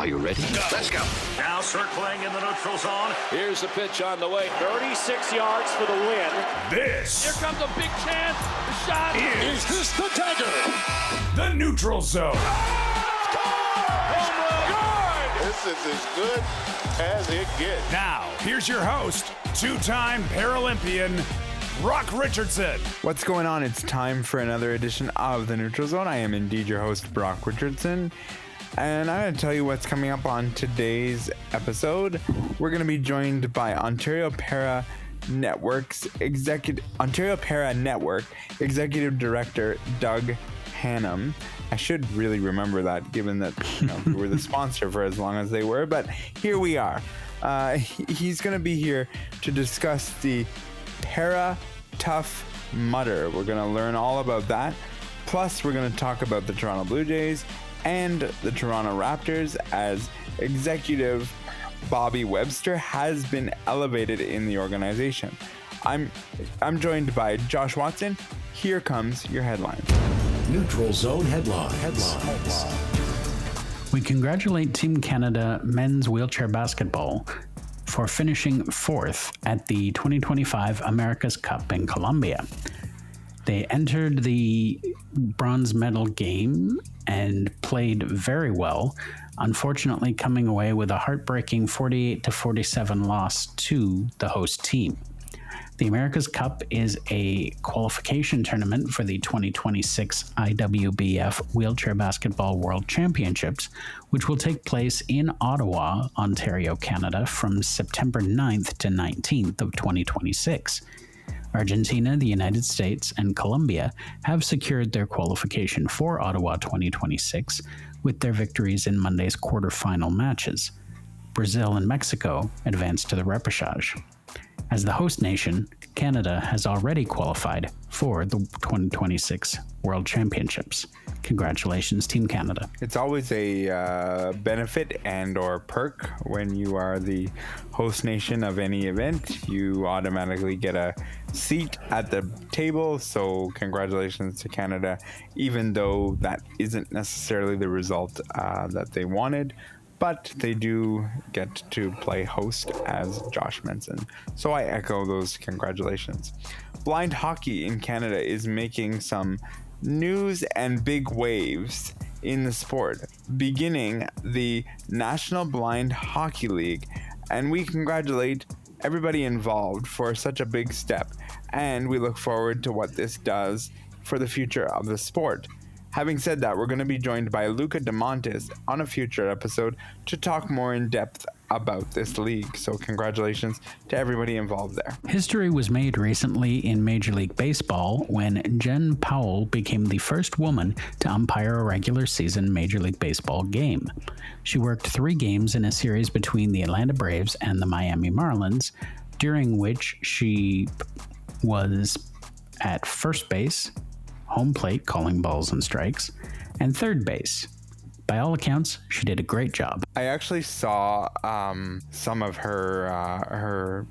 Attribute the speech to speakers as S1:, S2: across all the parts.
S1: Are you ready?
S2: Let's go.
S3: Now circling in the neutral zone.
S4: Here's the pitch on the way. 36 yards for the win.
S5: This.
S6: Here comes a big chance. The shot.
S5: Is
S2: this the dagger?
S5: The neutral zone.
S6: Home run. Good.
S2: This is as good as it gets.
S5: Now, here's your host, two-time Paralympian, Brock Richardson.
S7: What's going on? It's time for another edition of The Neutral Zone. I am indeed your host, Brock Richardson. And I'm going to tell you what's coming up on today's episode. We're going to be joined by Ontario Para Network Executive Director Doug Hannum. I should really remember that, given that we were the sponsor for as long as they were. But here we are. He's going to be here to discuss the Para Tough Mudder. We're going to learn all about that. Plus, we're going to talk about the Toronto Blue Jays and the Toronto Raptors, as executive Bobby Webster has been elevated in the organization. I'm joined by Josh Watson. Here comes your headlines.
S8: Neutral Zone headlines.
S9: We congratulate Team Canada men's wheelchair basketball for finishing fourth at the 2025 America's Cup in Colombia. They entered the bronze medal game and played very well, unfortunately coming away with a heartbreaking 48-47 loss to the host team. The America's Cup is a qualification tournament for the 2026 IWBF Wheelchair Basketball World Championships, which will take place in Ottawa, Ontario, Canada, from September 9th to 19th of 2026. Argentina, the United States, and Colombia have secured their qualification for Ottawa 2026 with their victories in Monday's quarterfinal matches. Brazil and Mexico advanced to the repechage. As the host nation, Canada has already qualified for the 2026 World Championships. Congratulations, Team Canada.
S7: It's always a benefit and or perk when you are the host nation of any event. You automatically get a seat at the table, so congratulations to Canada, even though that isn't necessarily the result that they wanted. But they do get to play host, as Josh mentioned. So I echo those congratulations. Blind hockey in Canada is making some news and big waves in the sport, beginning the National Blind Hockey League. And we congratulate everybody involved for such a big step. And we look forward to what this does for the future of the sport. Having said that, we're going to be joined by Luca DeMontis on a future episode to talk more in depth about this league. So congratulations to everybody involved there.
S9: History was made recently in Major League Baseball when Jen Powell became the first woman to umpire a regular season Major League Baseball game. She worked 3 games in a series between the Atlanta Braves and the Miami Marlins, during which she was at first base, home plate calling balls and strikes, and third base. By all accounts, she did a great job.
S7: I actually saw some of her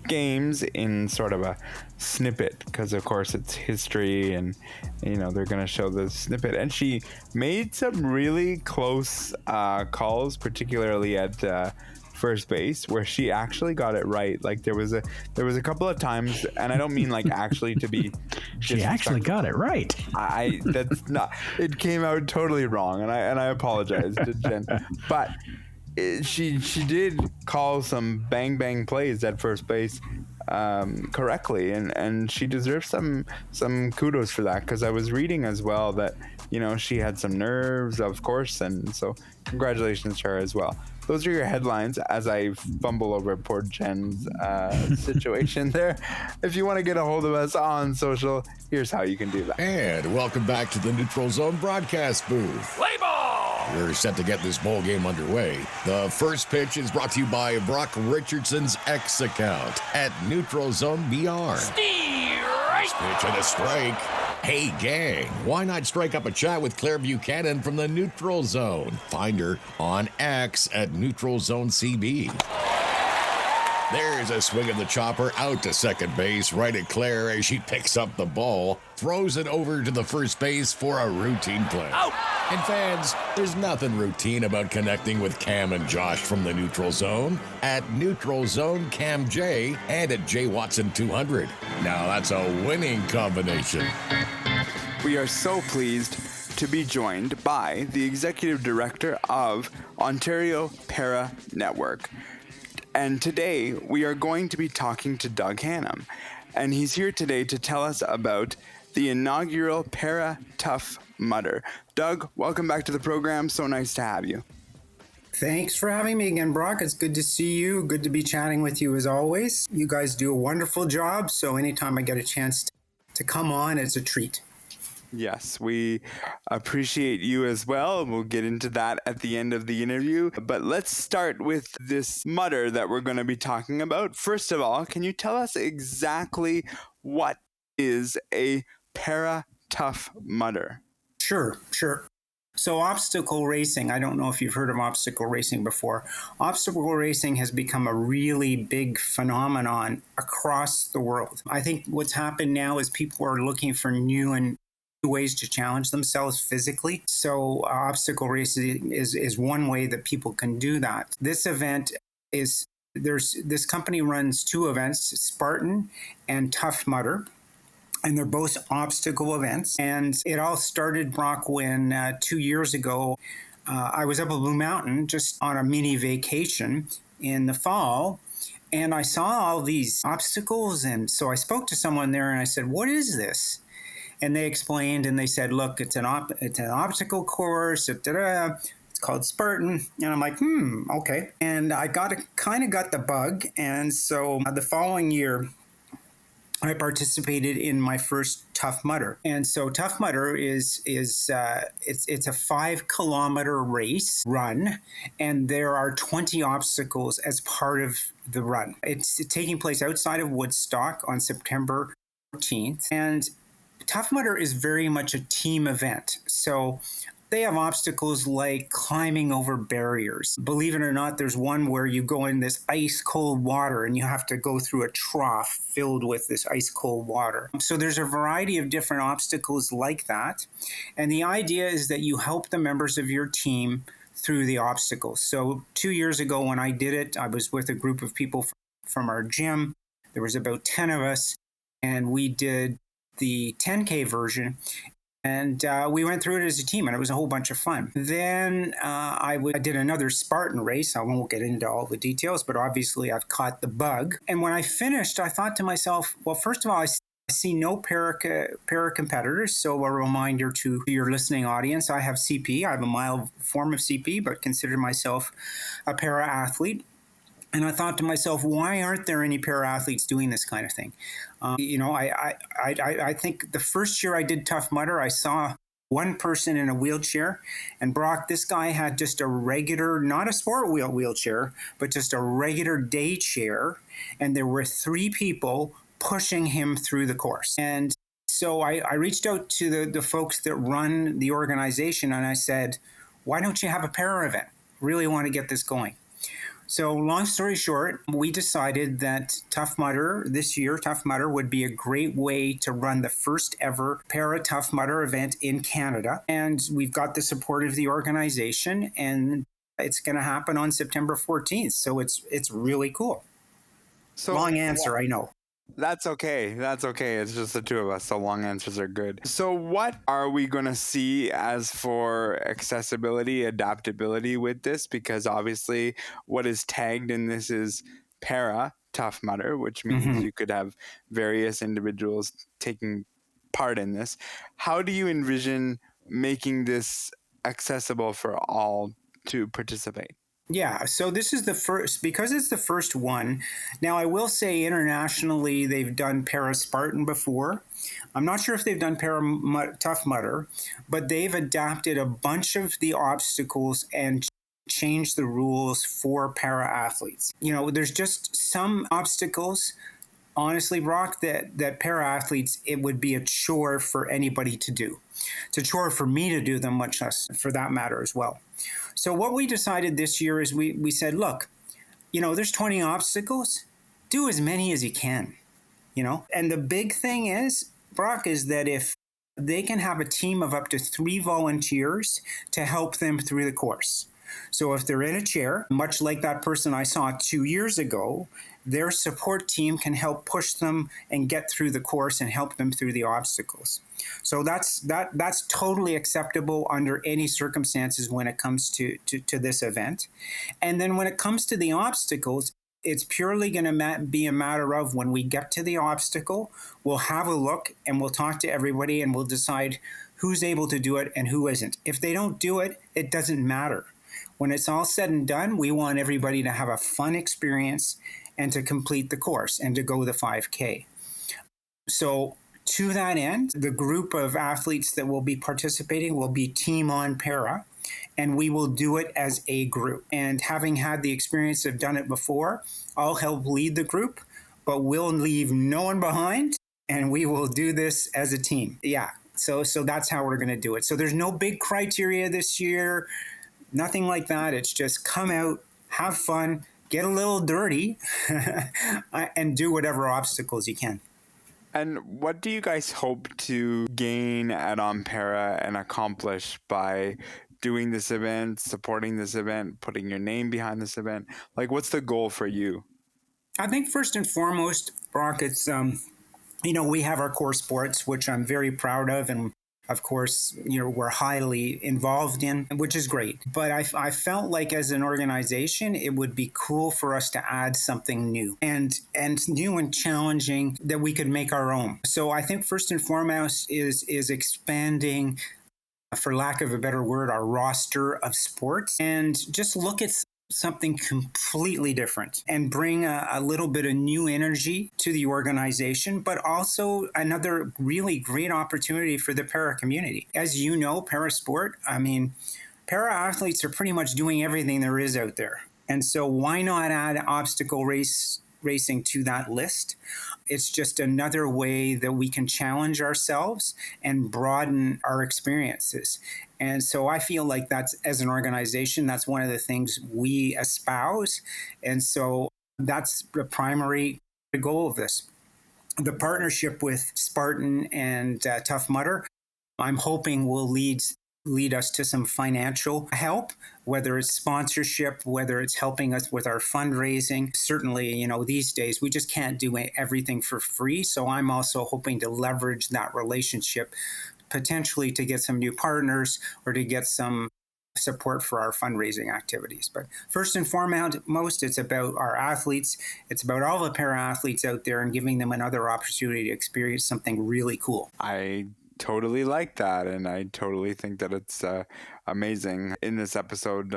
S7: games in sort of a snippet, because of course it's history and they're going to show the snippet, and she made some really close calls, particularly at first base, where she actually got it right. Like there was a couple of times, and I don't mean like actually to be
S9: she actually got it right.
S7: That's not, it came out totally wrong, and I apologize to Jen, but she did call some bang plays at first base correctly, and she deserves some kudos for that, because I was reading as well that she had some nerves, of course, and so congratulations to her as well. Those are your headlines as I fumble over poor Jen's situation there. If you want to get a hold of us on social, here's how you can do that.
S8: And welcome back to the Neutral Zone broadcast booth.
S6: Play ball!
S8: We're set to get this bowl game underway. The first pitch is brought to you by Brock Richardson's X account at Neutral Zone BR.
S6: Strike!
S8: Pitch and a strike. Hey, gang, why not strike up a chat with Claire Buchanan from the Neutral Zone? Find her on X at Neutral Zone CB. There's a swing of the chopper out to second base, right at Claire as she picks up the ball, throws it over to the first base for a routine play.
S6: Out!
S8: And fans, there's nothing routine about connecting with Cam and Josh from the Neutral Zone at Neutral Zone Cam J and at J Watson 200. Now that's a winning combination.
S7: We are so pleased to be joined by the Executive Director of Ontario Para Network. And today we are going to be talking to Doug Hannum. And he's here today to tell us about the inaugural Para Tough Mudder. Doug, welcome back to the program. So nice to have you.
S1: Thanks for having me again, Brock. It's good to see you. Good to be chatting with you as always. You guys do a wonderful job. So anytime I get a chance to come on, it's a treat.
S7: Yes, we appreciate you as well. We'll get into that at the end of the interview. But let's start with this mudder that we're going to be talking about. First of all, can you tell us exactly what is a Para Tough Mudder?
S1: Sure. So obstacle racing, I don't know if you've heard of obstacle racing before. Obstacle racing has become a really big phenomenon across the world. I think what's happened now is people are looking for new ways to challenge themselves physically. So obstacle racing is one way that people can do that. This event is, this company runs two events, Spartan and Tough Mudder. And they're both obstacle events. And it all started, Brock, when 2 years ago, I was up at Blue Mountain just on a mini vacation in the fall. And I saw all these obstacles. And so I spoke to someone there and I said, what is this? And they explained and they said, look, it's an obstacle course. It's called Spartan. And I'm like, okay. And I kind of got the bug. And so the following year, I participated in my first Tough Mudder. And so Tough Mudder is it's a 5 kilometer race run, and there are 20 obstacles as part of the run. It's taking place outside of Woodstock on September 14th. And Tough Mudder is very much a team event. So they have obstacles like climbing over barriers. Believe it or not, there's one where you go in this ice cold water and you have to go through a trough filled with this ice cold water. So there's a variety of different obstacles like that. And the idea is that you help the members of your team through the obstacles. So 2 years ago when I did it, I was with a group of people from our gym. There was about 10 of us, and we did the 10K version. And we went through it as a team, and it was a whole bunch of fun. Then I did another Spartan race. I won't get into all the details, but obviously I've caught the bug. And when I finished, I thought to myself, well, first of all, I see no para competitors. So a reminder to your listening audience, I have CP. I have a mild form of CP, but consider myself a para athlete. And I thought to myself, why aren't there any para athletes doing this kind of thing? I think the first year I did Tough Mudder, I saw one person in a wheelchair. And Brock, this guy had just a regular, not a sport wheelchair, but just a regular day chair. And there were 3 people pushing him through the course. And so I reached out to the folks that run the organization, and I said, why don't you have a para event? Really want to get this going. So long story short, we decided that Tough Mudder this year, Tough Mudder would be a great way to run the first ever Para Tough Mudder event in Canada. And we've got the support of the organization, and it's going to happen on September 14th. So it's really cool. So long answer, I know.
S7: That's okay. It's just the two of us, so long answers are good. So what are we going to see as for accessibility, adaptability with this? Because obviously what is tagged in this is Para Tough Mudder, which means you could have various individuals taking part in this. How do you envision making this accessible for all to participate?
S1: Yeah, so this is the first, because it's the first one. Now, I will say internationally, they've done Para Spartan before. I'm not sure if they've done Para Tough Mudder, but they've adapted a bunch of the obstacles and changed the rules for para athletes. You know, there's just some obstacles, honestly, Brock, that para athletes, it would be a chore for anybody to do. It's a chore for me to do them, much less for that matter as well. So what we decided this year is we said, look, you know, there's 20 obstacles. Do as many as you can, you know. And the big thing is, Brock, is that if they can have a team of up to 3 volunteers to help them through the course. So if they're in a chair, much like that person I saw 2 years ago, their support team can help push them and get through the course and help them through the obstacles. So that's totally acceptable under any circumstances when it comes to this event. And then when it comes to the obstacles, it's purely going to be a matter of when we get to the obstacle, we'll have a look and we'll talk to everybody and we'll decide who's able to do it and who isn't. If they don't do it, it doesn't matter. When it's all said and done, we want everybody to have a fun experience and to complete the course and to go the 5K. So to that end, the group of athletes that will be participating will be Team On Para, and we will do it as a group. And having had the experience of done it before, I'll help lead the group, but we'll leave no one behind, and we will do this as a team. Yeah, so that's how we're going to do it. So there's no big criteria this year, nothing like that. It's just come out, have fun, get a little dirty, and do whatever obstacles you can.
S7: And what do you guys hope to gain at Ampera and accomplish by doing this event, supporting this event, putting your name behind this event? Like, what's the goal for you?
S1: I think first and foremost, Brock, it's, we have our core sports, which I'm very proud of. And of course, we're highly involved in, which is great. But I felt like as an organization, it would be cool for us to add something new and new and challenging that we could make our own. So I think first and foremost is expanding, for lack of a better word, our roster of sports and just look at something completely different and bring a little bit of new energy to the organization, but also another really great opportunity for the para community. As you know, para sport, para athletes are pretty much doing everything there is out there. And so why not add obstacle racing to that list? It's just another way that we can challenge ourselves and broaden our experiences. And so I feel like that's, as an organization, that's one of the things we espouse. And so that's the primary goal of this. The partnership with Spartan and Tough Mudder, I'm hoping will lead us to some financial help, whether it's sponsorship, whether it's helping us with our fundraising. Certainly, these days we just can't do everything for free. So I'm also hoping to leverage that relationship, potentially to get some new partners or to get some support for our fundraising activities. But first and foremost, it's about our athletes. It's about all the para athletes out there and giving them another opportunity to experience something really cool.
S7: I totally like that, and I totally think that it's amazing. In this episode,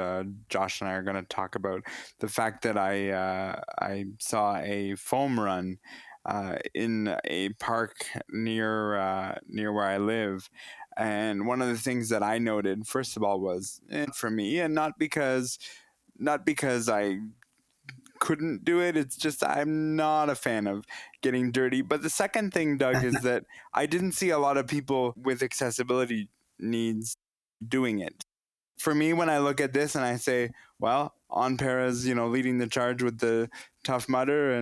S7: Josh and I are going to talk about the fact that I saw a foam run in a park near where I live, and one of the things that I noted, first of all, was for me, and not because I couldn't do it. It's just I'm not a fan of getting dirty. But the second thing, Doug, is that I didn't see a lot of people with accessibility needs doing it. For me, when I look at this and I say, well, Ampera's, leading the charge with the Tough Mudder,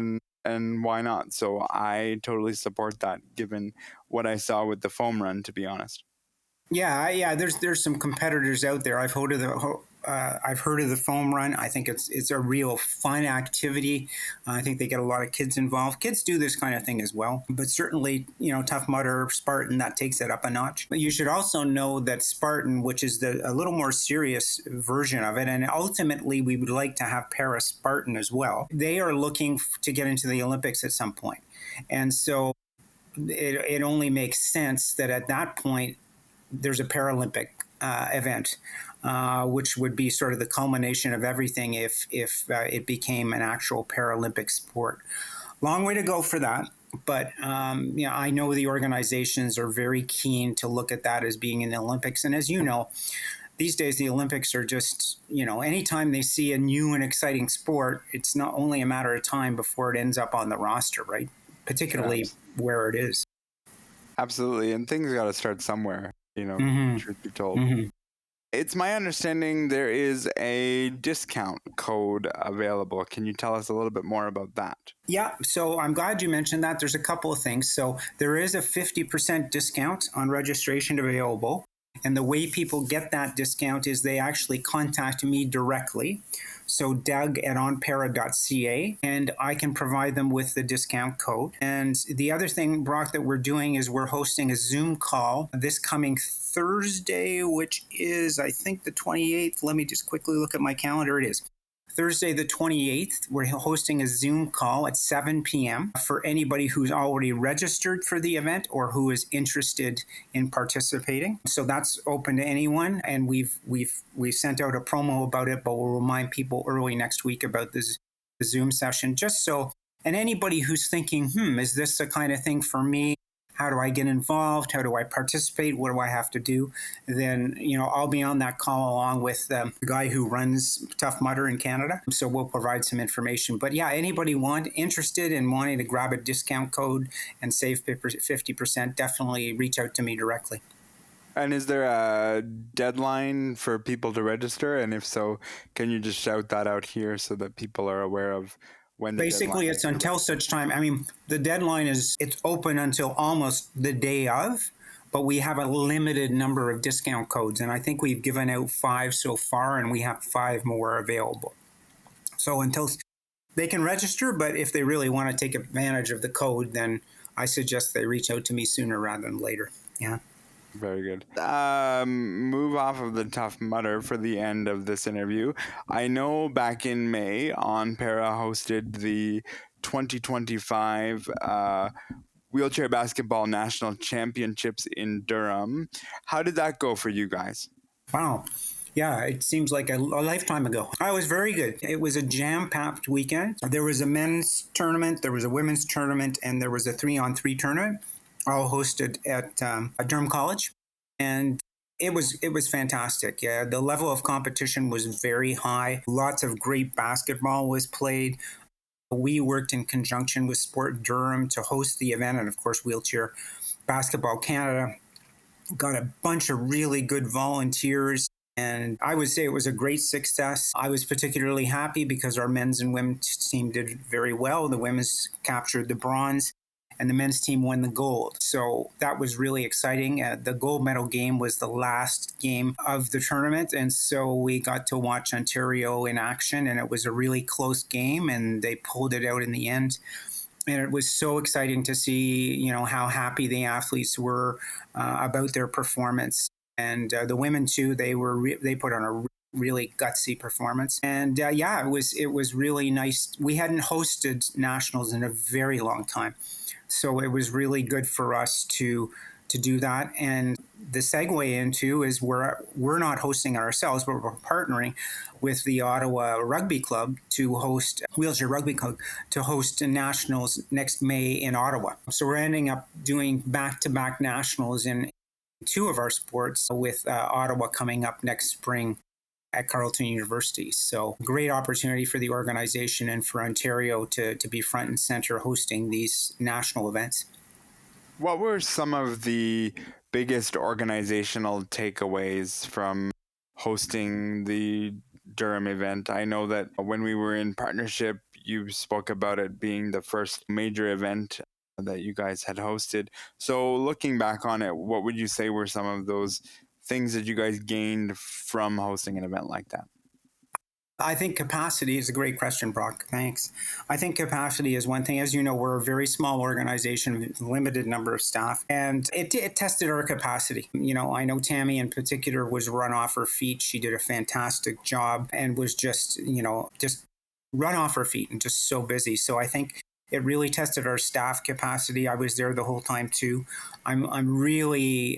S7: and why not? So I totally support that, given what I saw with the foam run, to be honest.
S1: Yeah. There's some competitors out there. I've heard of the foam run. I think it's a real fun activity. I think they get a lot of kids involved. Kids do this kind of thing as well. But certainly, Tough Mudder, Spartan, that takes it up a notch. But you should also know that Spartan, which is a little more serious version of it, and ultimately we would like to have Para Spartan as well. They are looking to get into the Olympics at some point. And so it only makes sense that at that point, there's a Paralympic event, which would be sort of the culmination of everything if it became an actual Paralympic sport. Long way to go for that. But, I know the organizations are very keen to look at that as being in the Olympics. And as you know, these days the Olympics are just, anytime they see a new and exciting sport, it's not only a matter of time before it ends up on the roster, right? Particularly where it is.
S7: Absolutely. And things got to start somewhere. Truth be told.
S1: Mm-hmm.
S7: It's my understanding there is a discount code available. Can you tell us a little bit more about that?
S1: Yeah, so I'm glad you mentioned that. There's a couple of things. So there is a 50% discount on registration available. And the way people get that discount is they actually contact me directly. So Doug at onpara.ca, and I can provide them with the discount code. And the other thing, Brock, that we're doing is we're hosting a Zoom call this coming Thursday, which is, I think, the 28th. Let me just quickly look at my calendar. It is Thursday, the 28th. We're hosting a Zoom call at 7 p.m. for anybody who's already registered for the event or who is interested in participating. So that's open to anyone. And we've sent out a promo about it, but we'll remind people early next week about the Zoom session, just so. And anybody who's thinking, is this the kind of thing for me? How do I get involved? How do I participate? What do I have to do? Then, I'll be on that call along with the guy who runs Tough Mudder in Canada. So we'll provide some information. But yeah, anybody interested in wanting to grab a discount code and save 50%, definitely reach out to me directly.
S7: And is there a deadline for people to register? And if so, can you just shout that out here so that people are aware of when the
S1: Basically, it's until such time. I mean, the deadline it's open until almost the day of, but we have a limited number of discount codes. And I think we've given out 5 so far, and we have 5 more available. So until they can register, but if they really want to take advantage of the code, then I suggest they reach out to me sooner rather than later. Yeah.
S7: Very good. Move off of the Tough Mudder for the end of this interview. I know back in May, On Para hosted the 2025 Wheelchair Basketball National Championships in Durham. How did that go for you guys?
S1: Wow. Yeah, it seems like a lifetime ago. I was very good. It was a jam-packed weekend. There was a men's tournament, there was a women's tournament, and there was a 3-on-3 tournament, all hosted at Durham College, and it was fantastic. Yeah, the level of competition was very high. Lots of great basketball was played. We worked in conjunction with Sport Durham to host the event, and of course, Wheelchair Basketball Canada got a bunch of really good volunteers. And I would say it was a great success. I was particularly happy because our men's and women's team did very well. The women's captured the bronze, and the men's team won the gold. So that was really exciting. The gold medal game was the last game of the tournament, and so we got to watch Ontario in action, and it was a really close game, and they pulled it out in the end. And it was so exciting to see, how happy the athletes were about their performance. And the women too, they put on a really gutsy performance. And it was really nice. We hadn't hosted nationals in a very long time, so it was really good for us to do that. And the segue into is we're not hosting it ourselves, but we're partnering with the Ottawa Rugby Club to host Wheelchair Rugby Club to host nationals next May in Ottawa. So we're ending up doing back-to-back nationals in 2 of our sports, with Ottawa coming up next spring at Carleton University. So great opportunity for the organization and for Ontario to be front and center hosting these national events.
S7: What were some of the biggest organizational takeaways from hosting the Durham event? I know that when we were in partnership, you spoke about it being the first major event that you guys had hosted. So looking back on it, what would you say were some of those things that you guys gained from hosting an event like that?
S1: I think capacity is a great question, Brock. Thanks. I think capacity is one thing. As you know, we're a very small organization with a limited number of staff, and it tested our capacity. I know Tammy in particular was run off her feet. She did a fantastic job and was just run off her feet and just so busy. So I think it really tested our staff capacity. I was there the whole time too. I'm really,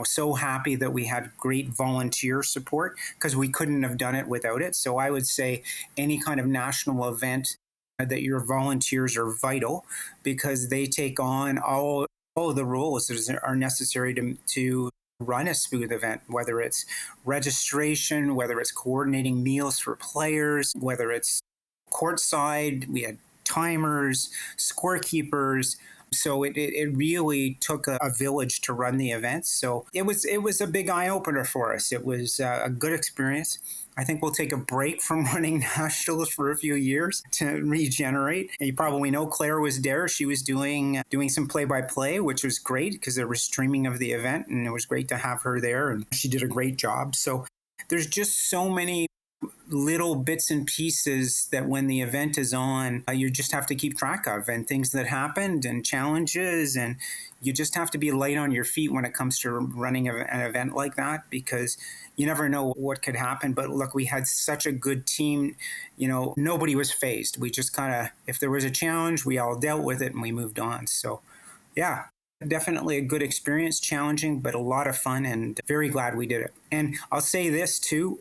S1: so happy that we had great volunteer support, because we couldn't have done it without it. So I would say any kind of national event that your volunteers are vital, because they take on all of the roles that are necessary to run a smooth event, whether it's registration, whether it's coordinating meals for players, whether it's courtside. We had timers, scorekeepers, So it really took a village to run the event. So it was a big eye opener for us. It was a good experience. I think we'll take a break from running nationals for a few years to regenerate. And you probably know Claire was there. She was doing some play-by-play, which was great because there was streaming of the event, and it was great to have her there. And she did a great job. So there's just so many little bits and pieces that when the event is on, you just have to keep track of, and things that happened and challenges, and you just have to be light on your feet when it comes to running an event like that, because you never know what could happen. But look, we had such a good team, nobody was phased. We just kind of, if there was a challenge, we all dealt with it and we moved on. So yeah, definitely a good experience, challenging, but a lot of fun, and very glad we did it. And I'll say this too,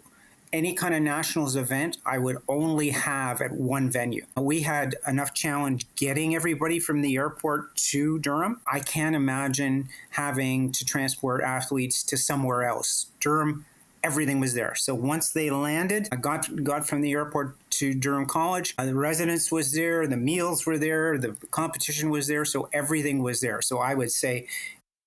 S1: any kind of nationals event, I would only have at one venue. We had enough challenge getting everybody from the airport to Durham. I can't imagine having to transport athletes to somewhere else. Durham, everything was there. So once they landed, I got from the airport to Durham College, the residence was there, the meals were there, the competition was there, so everything was there. So I would say,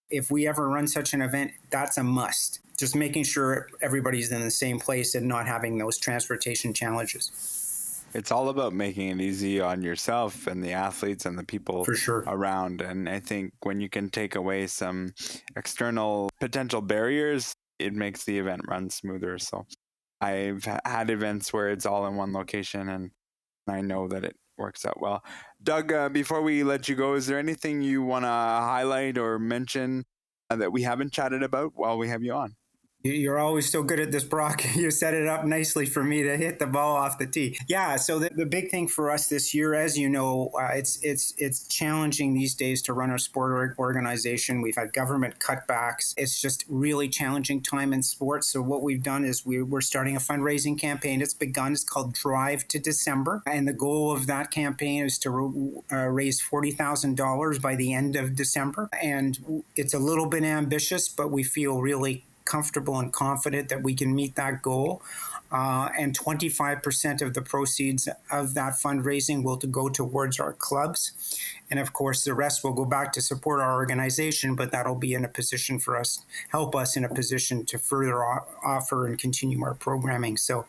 S1: if we ever run such an event, that's a must. Just making sure everybody's in the same place and not having those transportation challenges.
S7: It's all about making it easy on yourself and the athletes and the people
S1: For sure.
S7: around. And I think when you can take away some external potential barriers, it makes the event run smoother. So I've had events where it's all in one location, and I know that it works out well. Doug, before we let you go, is there anything you want to highlight or mention that we haven't chatted about while we have you on?
S1: You're always so good at this, Brock. You set it up nicely for me to hit the ball off the tee. Yeah, so the big thing for us this year, as you know, it's challenging these days to run our sport organization. We've had government cutbacks. It's just really challenging time in sports. So what we've done is we're starting a fundraising campaign. It's begun. It's called Drive to December. And the goal of that campaign is to raise $40,000 by the end of December. And it's a little bit ambitious, but we feel really comfortable and confident that we can meet that goal. And 25% of the proceeds of that fundraising will go towards our clubs. And of course, the rest will go back to support our organization, but that'll be in a position for us, help us in a position to further offer and continue our programming. So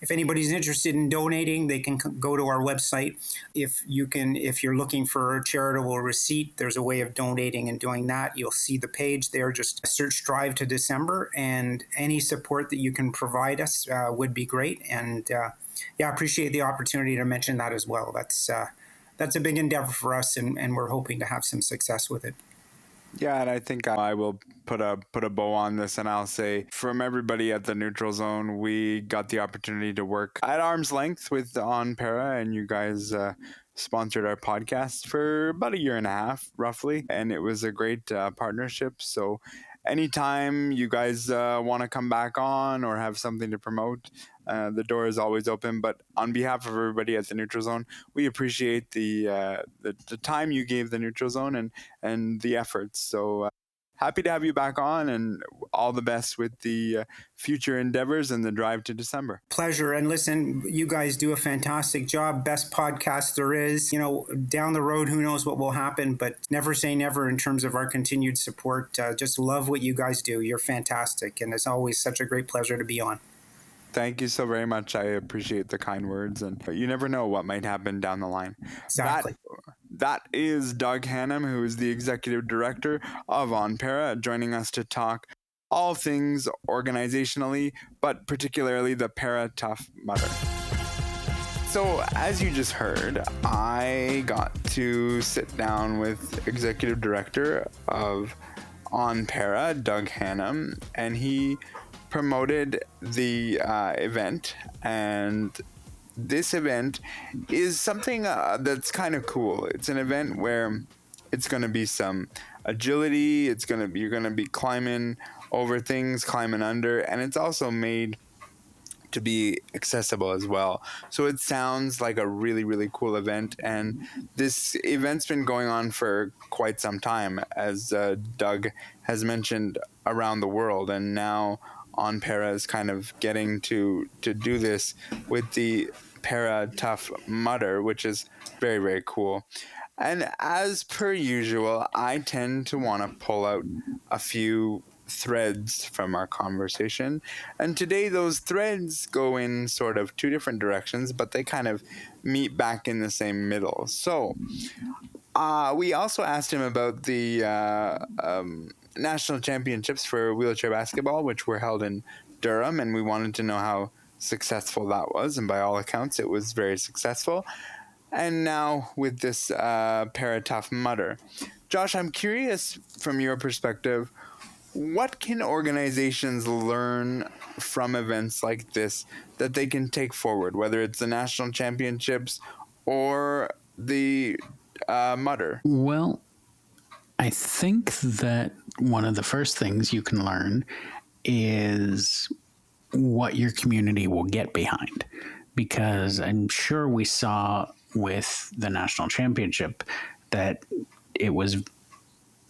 S1: if anybody's interested in donating, they can go to our website. If you're looking for a charitable receipt, there's a way of donating and doing that. You'll see the page there. Just search Drive to December, and any support that you can provide us would be great. And I appreciate the opportunity to mention that as well. That's a big endeavor for us, and we're hoping to have some success with it.
S7: Yeah, and I think I will put a bow on this, and I'll say, from everybody at the Neutral Zone, we got the opportunity to work at arm's length with On Para, and you guys sponsored our podcast for about 1.5 years, roughly, and it was a great partnership. So anytime you guys want to come back on or have something to promote, the door is always open. But on behalf of everybody at the Neutral Zone, we appreciate the time you gave the Neutral Zone and the efforts. So happy to have you back on, and all the best with the future endeavors and the Drive to December.
S1: Pleasure. And listen, you guys do a fantastic job. Best podcast there is. Down the road, who knows what will happen, but never say never in terms of our continued support. Just love what you guys do. You're fantastic. And it's always such a great pleasure to be on.
S7: Thank you so very much. I appreciate the kind words, and you never know what might happen down the line.
S1: Exactly.
S7: That is Doug Hannum, who is the executive director of On Para, joining us to talk all things organizationally, but particularly the Para Tough Mudder. So, as you just heard, I got to sit down with executive director of On Para, Doug Hannum, and he promoted the event. And this event is something that's kind of cool. It's an event where it's going to be some agility. You're going to be climbing over things, climbing under, and it's also made to be accessible as well. So it sounds like a really, really cool event. And this event's been going on for quite some time, as Doug has mentioned, around the world. And now On Para is kind of getting to do this with the Para Tough Mudder, which is very, very cool. And as per usual, I tend to want to pull out a few threads from our conversation. And today those threads go in sort of two different directions, but they kind of meet back in the same middle. So we also asked him about the national championships for wheelchair basketball, which were held in Durham, and we wanted to know how successful that was. And by all accounts, it was very successful. And now with this Paratough Mudder. Josh, I'm curious from your perspective, what can organizations learn from events like this that they can take forward, whether it's the national championships or the Mudder?
S9: Well, I think that one of the first things you can learn is what your community will get behind. Because I'm sure we saw with the national championship that it was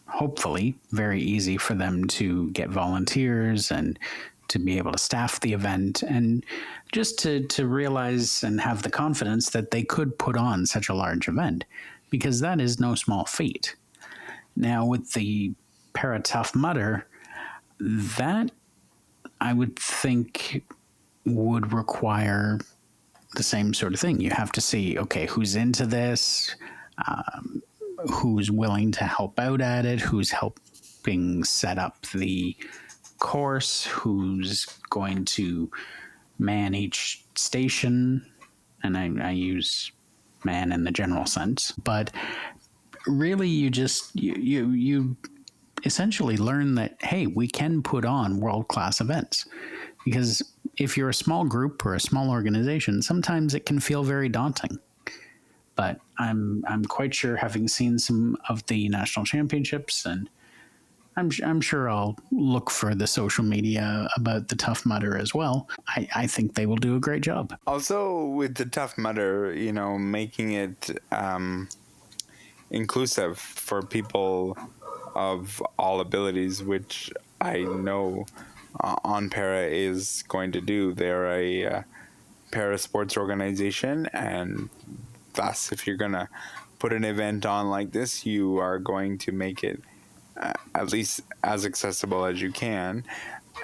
S9: hopefully very easy for them to get volunteers and to be able to staff the event, and just to realize and have the confidence that they could put on such a large event, because that is no small feat. Now, with the Paratough Mudder, that I would think would require the same sort of thing. You have to see, okay, who's into this, who's willing to help out at it, who's helping set up the course, who's going to man each station. And I use man in the general sense, but really you essentially learn that, hey, we can put on world-class events. Because if you're a small group or a small organization, sometimes it can feel very daunting. But I'm quite sure, having seen some of the national championships, and I'm sure I'll look for the social media about the Tough Mudder as well. I think they will do a great job.
S7: Also, with the Tough Mudder, making it inclusive for people of all abilities, which I know On Para is going to do. They're a para sports organization, and thus, if you're going to put an event on like this, you are going to make it at least as accessible as you can.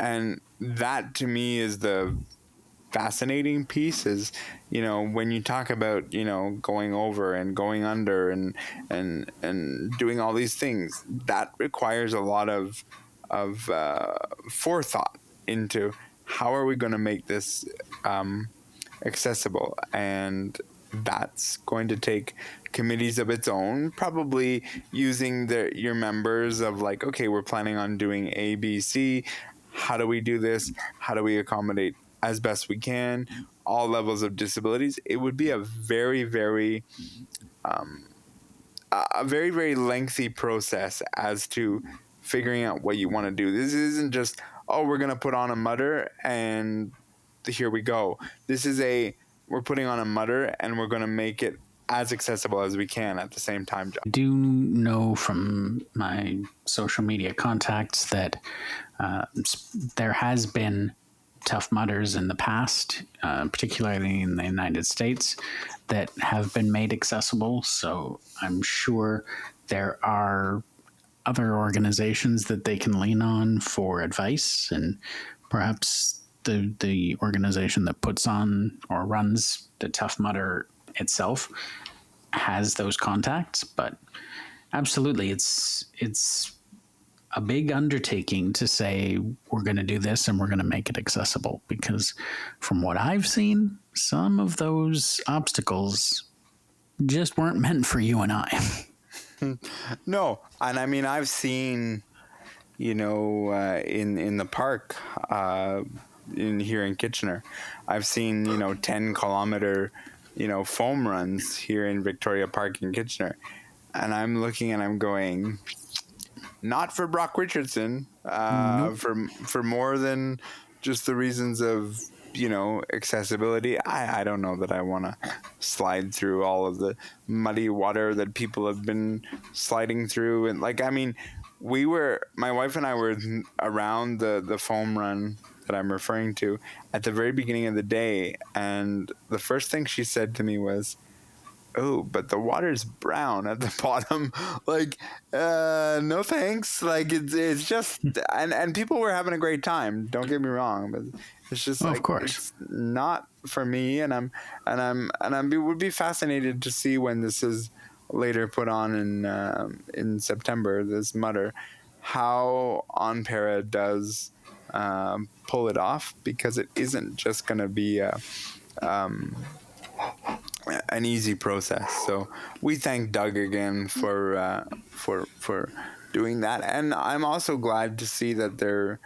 S7: And that, to me, is the fascinating piece. Is when you talk about going over and going under and doing all these things, that requires a lot of forethought into how are we going to make this accessible. And that's going to take committees of its own, probably using your members of like, okay, we're planning on doing A, B, C. How do we do this? How do we accommodate as best we can all levels of disabilities? It would be a very, very very lengthy process as to figuring out what you want to do. This isn't just, we're going to put on a Mudder and here we go. This is we're putting on a Mudder and we're going to make it as accessible as we can at the same time.
S9: I do know from my social media contacts that there has been Tough Mudders in the past, particularly in the United States, that have been made accessible. So I'm sure there are other organizations that they can lean on for advice, and perhaps the organization that puts on or runs the Tough Mudder itself has those contacts. But absolutely, it's a big undertaking to say we're going to do this and we're going to make it accessible, because from what I've seen, some of those obstacles just weren't meant for you and I.
S7: No, and I mean, I've seen, in the park here in Kitchener, I've seen 10-kilometer foam runs here in Victoria Park in Kitchener, and I'm looking and I'm going, not for Brock Richardson,
S9: Nope.
S7: for more than just the reasons of accessibility. I don't know that I want to slide through all of the muddy water that people have been sliding through. And my wife and I were around the foam run that I'm referring to at the very beginning of the day, and the first thing she said to me was, oh, but the water's brown at the bottom. Like, no thanks. Like it's just, and people were having a great time. Don't get me wrong, but it's just
S9: Of
S7: like,
S9: course,
S7: it's not for me. And would be fascinated to see when this is later put on in September, this Mutter, how On Para does pull it off, because it isn't just going to be an easy process. So we thank Doug again for doing that, and I'm also glad to see that their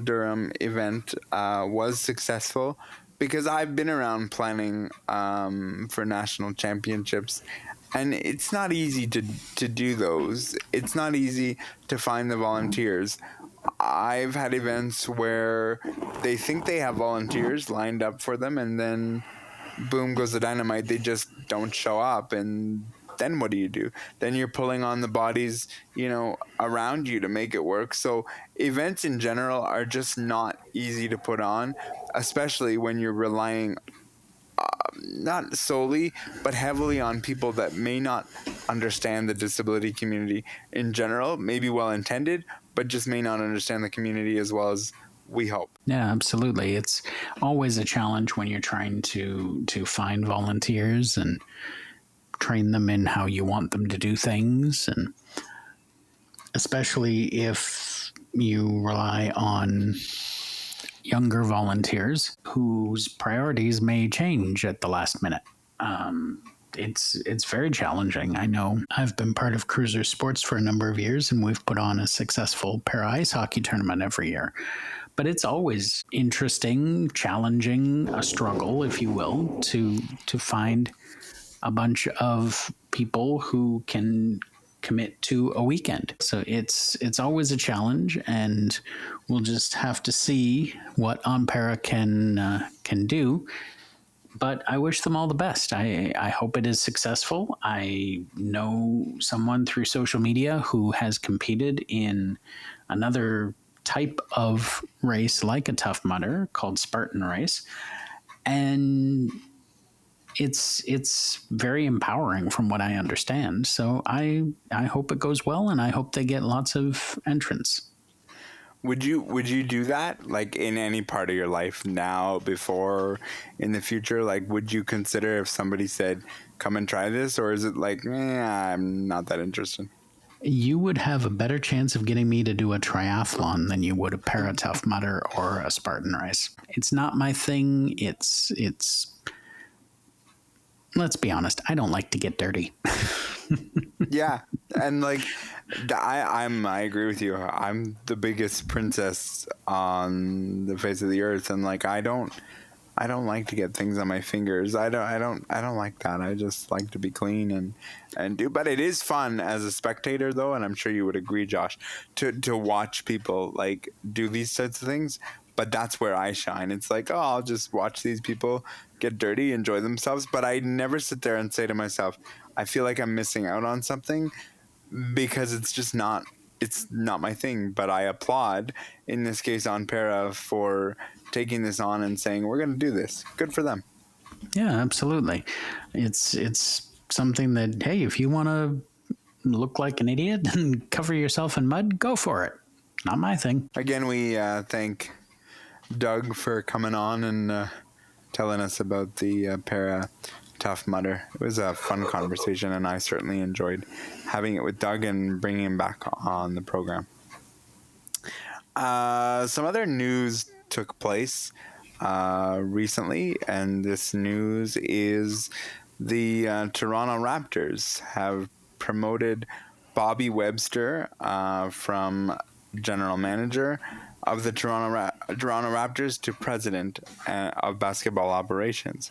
S7: Durham event was successful, because I've been around planning for national championships, and it's not easy to do those. It's not easy to find the volunteers. I've had events where they think they have volunteers lined up for them, and then boom goes the dynamite. They just don't show up, and then what do? Then you're pulling on the bodies, around you to make it work. So events in general are just not easy to put on, especially when you're relying not solely, but heavily on people that may not understand the disability community in general, maybe well-intended, but just may not understand the community as well as we hope.
S9: Yeah, absolutely. It's always a challenge when you're trying to find volunteers and train them in how you want them to do things, and especially if you rely on younger volunteers whose priorities may change at the last minute. It's very challenging. I know I've been part of Cruiser Sports for a number of years, and we've put on a successful para ice hockey tournament every year. But it's always interesting, challenging, a struggle, if you will, to find a bunch of people who can commit to a weekend. So it's always a challenge, and we'll just have to see what On Para can do. But I wish them all the best. I hope it is successful. I know someone through social media who has competed in another type of race like a Tough Mudder called Spartan Race, and it's very empowering from what I understand. So I hope it goes well, and I hope they get lots of entrants.
S7: Would you do that, like, in any part of your life now, before, in the future? Like, would you consider if somebody said, come and try this? Or is it like, I'm not that interested?
S9: You would have a better chance of getting me to do a triathlon than you would a para Tough Mudder or a Spartan race. It's not my thing. It's let's be honest, I don't like to get dirty.
S7: Yeah, and like I agree with you. I'm the biggest princess on the face of the earth, and like I don't like to get things on my fingers. I don't like that. I just like to be clean and do. But it is fun as a spectator, though, and I'm sure you would agree, Josh, to watch people like do these types of things. But that's where I shine. It's like, oh, I'll just watch these people get dirty, enjoy themselves. But I never sit there and say to myself, I feel like I'm missing out on something, because it's just not. It's not my thing. But I applaud, in this case, On Para for taking this on and saying, we're going to do this. Good for them.
S9: Yeah, absolutely. It's something that, hey, if you want to look like an idiot and cover yourself in mud, go for it. Not my thing.
S7: Again, we thank Doug for coming on and telling us about the para Tough Mudder. It was a fun conversation, and I certainly enjoyed having it with Doug and bringing him back on the program. Some other news took place recently, and this news is the Toronto Raptors have promoted Bobby Webster from general manager of the Toronto Raptors to president of basketball operations.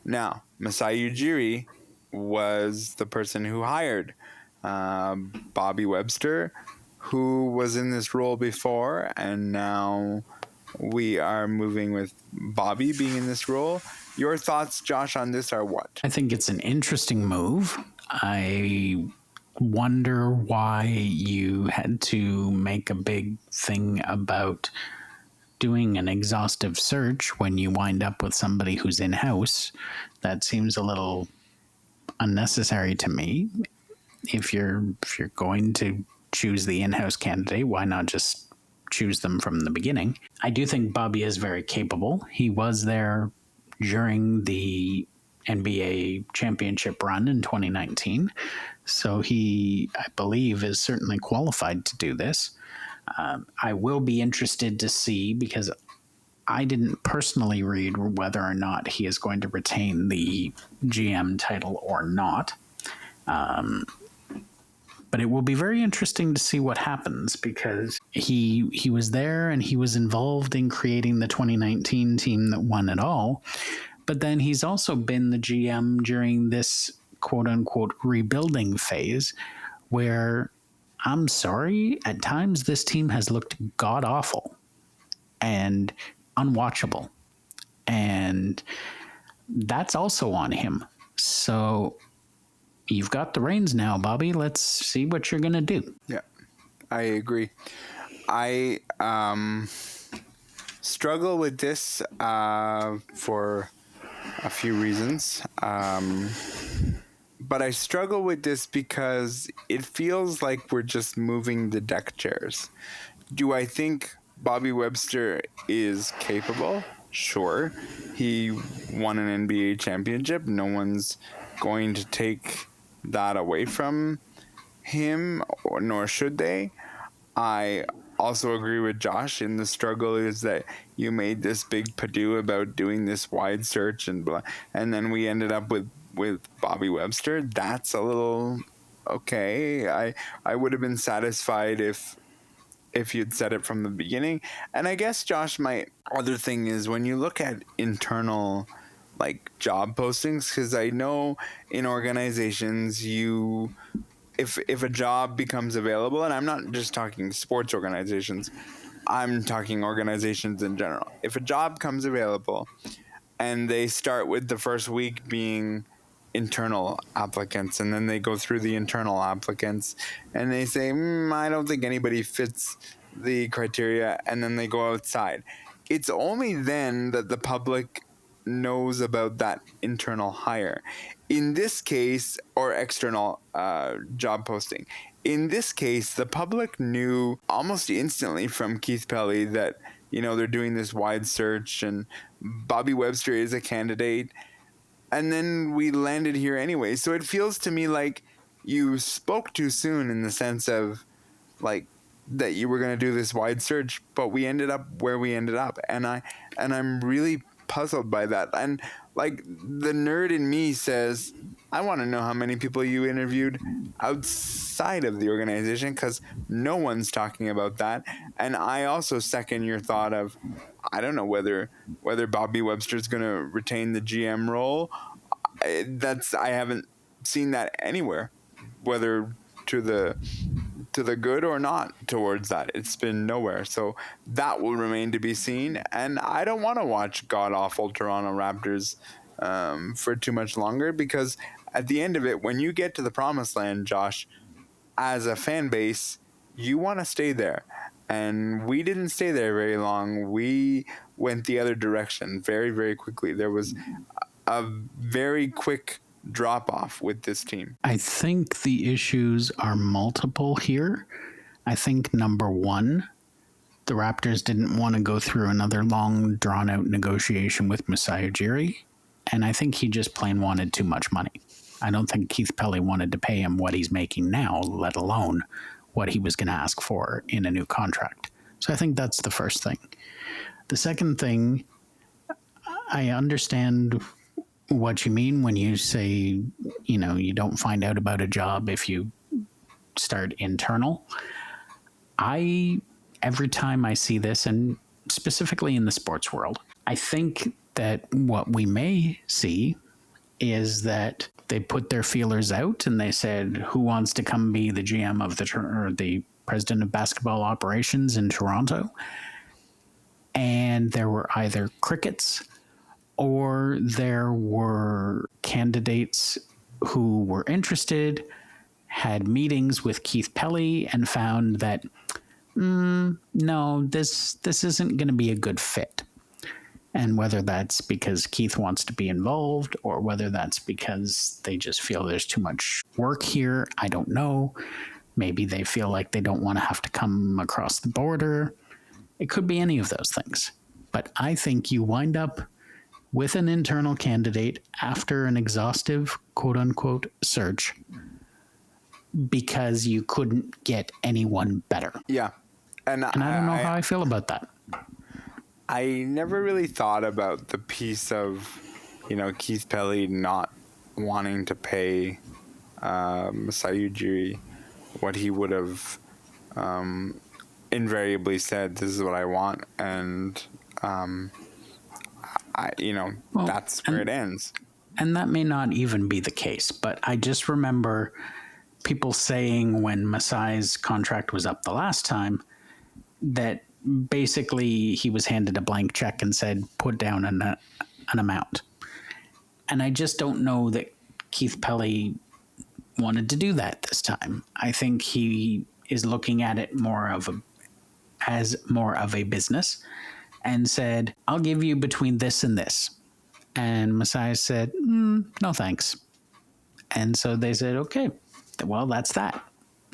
S7: Now, Masai Ujiri was the person who hired Bobby Webster, who was in this role before, and now we are moving with Bobby being in this role. Your thoughts, Josh, on this are what?
S9: I think it's an interesting move. I wonder why you had to make a big thing about doing an exhaustive search when you wind up with somebody who's in-house. That seems a little unnecessary to me. If you're going to choose the in-house candidate, why not just choose them from the beginning? I do think Bobby is very capable. He was there during the NBA championship run in 2019. So he, I believe, is certainly qualified to do this. I will be interested to see, because I didn't personally read whether or not he is going to retain the GM title or not. But it will be very interesting to see what happens, because he was there and he was involved in creating the 2019 team that won it all. But then he's also been the GM during this quote-unquote rebuilding phase, where, I'm sorry, at times this team has looked god-awful and unwatchable. And that's also on him. So you've got the reins now, Bobby. Let's see what you're going to do.
S7: Yeah, I agree. I struggle with this for a few reasons. But I struggle with this because it feels like we're just moving the deck chairs. Do I think Bobby Webster is capable? Sure. He won an NBA championship. No one's going to take that away from him, nor should they. I also agree with Josh in the struggle is that you made this big to-do about doing this wide search and blah, and then we ended up with Bobby Webster. That's a little okay. I would have been satisfied if you'd said it from the beginning. And I guess, Josh, my other thing is when you look at internal like job postings, because I know in organizations if a job becomes available, and I'm not just talking sports organizations, I'm talking organizations in general. If a job comes available and they start with the first week being internal applicants, and then they go through the internal applicants and they say, I don't think anybody fits the criteria, and then they go outside. It's only then that the public knows about that internal hire. In this case, or external job posting. In this case, the public knew almost instantly from Keith Pelly that, they're doing this wide search and Bobby Webster is a candidate. And then we landed here anyway. So it feels to me like you spoke too soon, in the sense of like that you were going to do this wide search, but we ended up where we ended up. And I'm really puzzled by that. And like the nerd in me says, I want to know how many people you interviewed outside of the organization, because no one's talking about that. And I also second your thought of, I don't know whether Bobby Webster is going to retain the GM role. I haven't seen that anywhere, whether to the good or not towards that. It's been nowhere. So that will remain to be seen. And I don't want to watch god-awful Toronto Raptors for too much longer, because at the end of it, when you get to the promised land, Josh, as a fan base, you want to stay there. And we didn't stay there very long. We went the other direction very, very quickly. There was a very quick drop-off with this team.
S9: I think the issues are multiple here. I think, number one, the Raptors didn't want to go through another long, drawn-out negotiation with Masai Ujiri, and I think he just plain wanted too much money. I don't think Keith Pelly wanted to pay him what he's making now, let alone what he was going to ask for in a new contract. So I think that's the first thing. The second thing, I understand what you mean when you say, you don't find out about a job if you start internal. Every time I see this, and specifically in the sports world, I think that what we may see is that they put their feelers out and they said, who wants to come be the GM of the president of basketball operations in Toronto? And there were either crickets, or there were candidates who were interested, had meetings with Keith Pelly, and found that, no, this isn't going to be a good fit. And whether that's because Keith wants to be involved or whether that's because they just feel there's too much work here, I don't know. Maybe they feel like they don't want to have to come across the border. It could be any of those things. But I think you wind up with an internal candidate after an exhaustive, quote unquote, search because you couldn't get anyone better.
S7: Yeah. And
S9: I don't know how I feel about that.
S7: I never really thought about the piece of, Keith Pelly not wanting to pay Masai Ujiri what he would have invariably said, this is what I want, and that's where it ends.
S9: And that may not even be the case, but I just remember people saying when Masai's contract was up the last time that basically he was handed a blank check and said, put down an amount. And I just don't know that Keith Pelly wanted to do that this time. I think he is looking at it as more of a business and said, I'll give you between this and this. And Masai said, no thanks. And so they said, okay, well, that's that.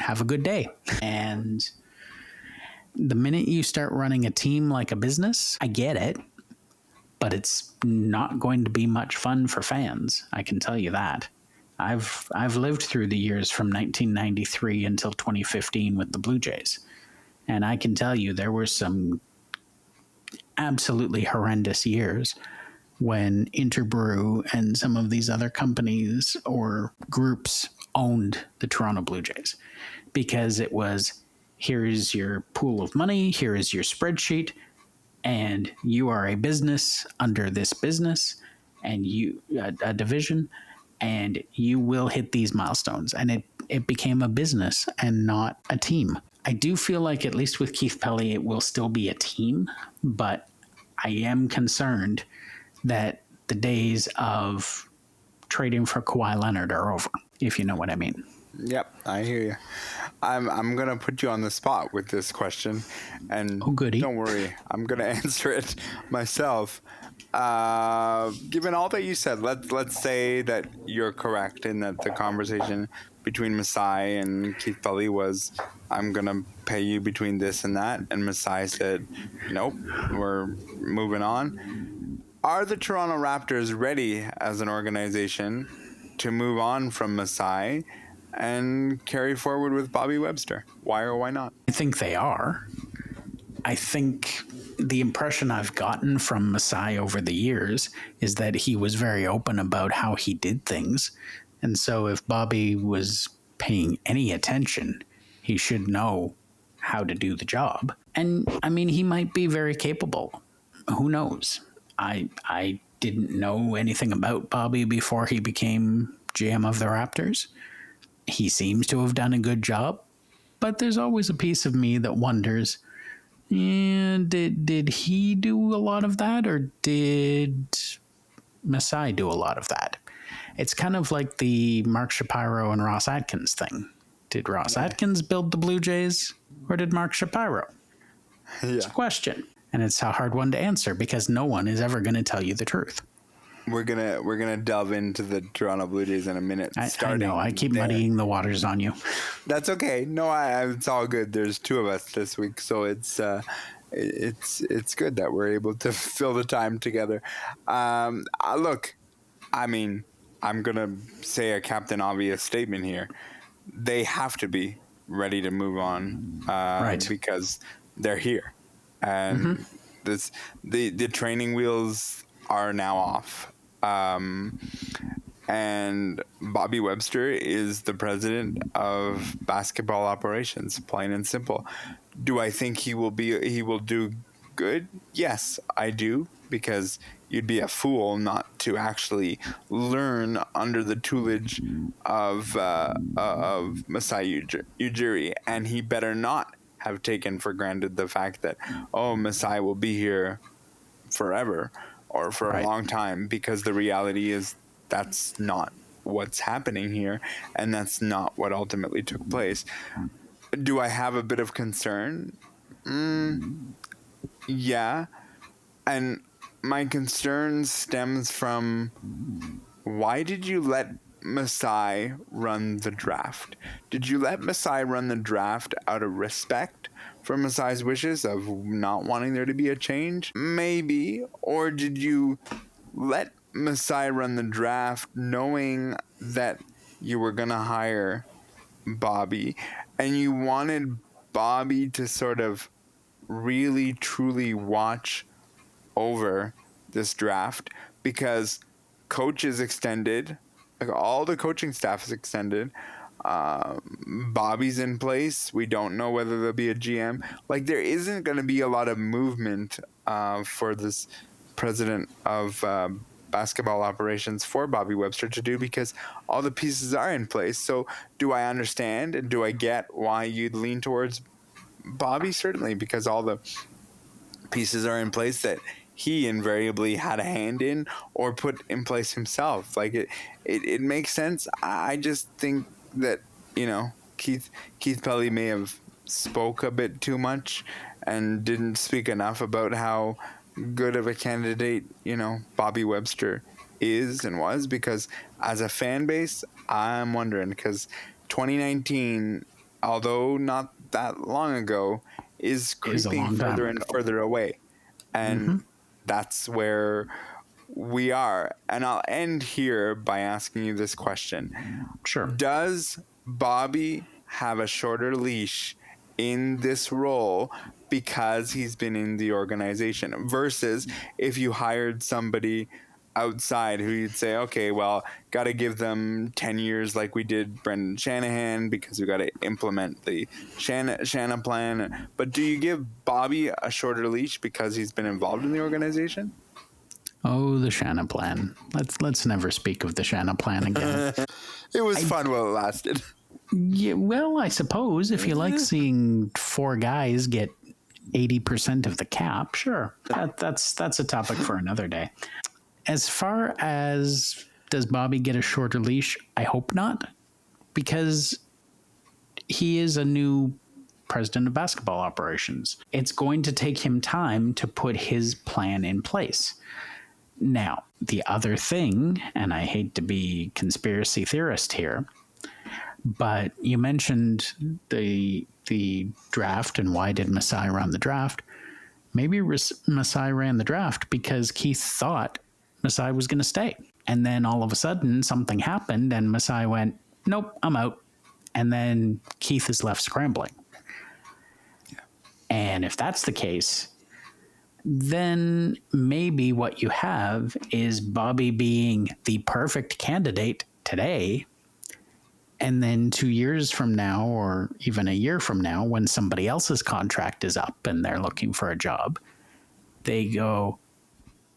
S9: Have a good day. And the minute you start running a team like a business, I get it, but it's not going to be much fun for fans. I can tell you that. I've lived through the years from 1993 until 2015 with the Blue Jays. And I can tell you there were some absolutely horrendous years when Interbrew and some of these other companies or groups owned the Toronto Blue Jays, because it was, here is your pool of money, here is your spreadsheet, and you are a business under this business, and you a division, and you will hit these milestones. And it became a business and not a team. I do feel like, at least with Keith Pelly, it will still be a team, but I am concerned that the days of trading for Kawhi Leonard are over, if you know what I mean.
S7: Yep, I hear you. I'm gonna put you on the spot with this question, and don't worry, I'm gonna answer it myself. Given all that you said, let's say that you're correct in that the conversation between Masai and Keith Pelly was, I'm gonna pay you between this and that, and Masai said, nope, we're moving on. Are the Toronto Raptors ready as an organization to move on from Masai and carry forward with Bobby Webster? Why or why not?
S9: I think they are. I think the impression I've gotten from Masai over the years is that he was very open about how he did things. And so if Bobby was paying any attention, he should know how to do the job. And I mean, he might be very capable. Who knows? I didn't know anything about Bobby before he became GM of the Raptors. He seems to have done a good job, but there's always a piece of me that wonders, did he do a lot of that, or did Masai do a lot of that? It's kind of like the Mark Shapiro and Ross Atkins thing. Did Ross Atkins build the Blue Jays, or did Mark Shapiro?
S7: Yeah.
S9: It's a question, and it's a hard one to answer because no one is ever going to tell you the truth.
S7: We're gonna delve into the Toronto Blue Jays in a minute.
S9: I know. I keep muddying the waters on you.
S7: That's okay. No, it's all good. There's two of us this week, so it's good that we're able to fill the time together. Look, I mean, I'm gonna say a Captain Obvious statement here. They have to be ready to move on, right? Because they're here, and the training wheels are now off. And Bobby Webster is the president of basketball operations, plain and simple. Do I think he will do good? Yes, I do, because you'd be a fool not to actually learn under the tutelage of Masai Ujiri, and he better not have taken for granted the fact that, Masai will be here forever or for a long time, because the reality is that's not what's happening here, and that's not what ultimately took place. Do I have a bit of concern? Yeah. And my concern stems from, why did you let Masai run the draft? Did you let Masai run the draft out of respect for Masai's wishes of not wanting there to be a change? Maybe. Or did you let Masai run the draft knowing that you were going to hire Bobby and you wanted Bobby to sort of really, truly watch over this draft, because coach is extended, like all the coaching staff is extended. Bobby's in place. We don't know whether there'll be a GM. Like, there isn't going to be a lot of movement for this president of basketball operations for Bobby Webster to do, because all the pieces are in place. So do I understand and do I get why you'd lean towards Bobby? Certainly, because all the pieces are in place that he invariably had a hand in or put in place himself. Like, it makes sense. I just think that, Keith Pelly may have spoke a bit too much and didn't speak enough about how good of a candidate, Bobby Webster is and was, because as a fan base, I'm wondering, because 2019, although not that long ago, is creeping further and further away. And that's where we are. And I'll end here by asking you this question.
S9: Sure.
S7: Does Bobby have a shorter leash in this role because he's been in the organization, versus if you hired somebody outside who you'd say, okay, well, got to give them 10 years like we did Brendan Shanahan, because we got to implement the Shanna plan. But do you give Bobby a shorter leash because he's been involved in the organization?
S9: Oh, the Shanna plan. Let's never speak of the Shanna plan again.
S7: It was fun while it lasted.
S9: Yeah, well, I suppose if you like seeing four guys get 80% of the cap, sure. That's a topic for another day. As far as does Bobby get a shorter leash, I hope not, because he is a new president of basketball operations. It's going to take him time to put his plan in place. Now, the other thing, and I hate to be conspiracy theorist here, but you mentioned the draft and why did Masai run the draft. Maybe Masai ran the draft because Keith thought Masai was going to stay. And then all of a sudden something happened and Masai went, nope, I'm out. And then Keith is left scrambling. Yeah. And if that's the case, then maybe what you have is Bobby being the perfect candidate today. And then 2 years from now, or even a year from now, when somebody else's contract is up and they're looking for a job, they go,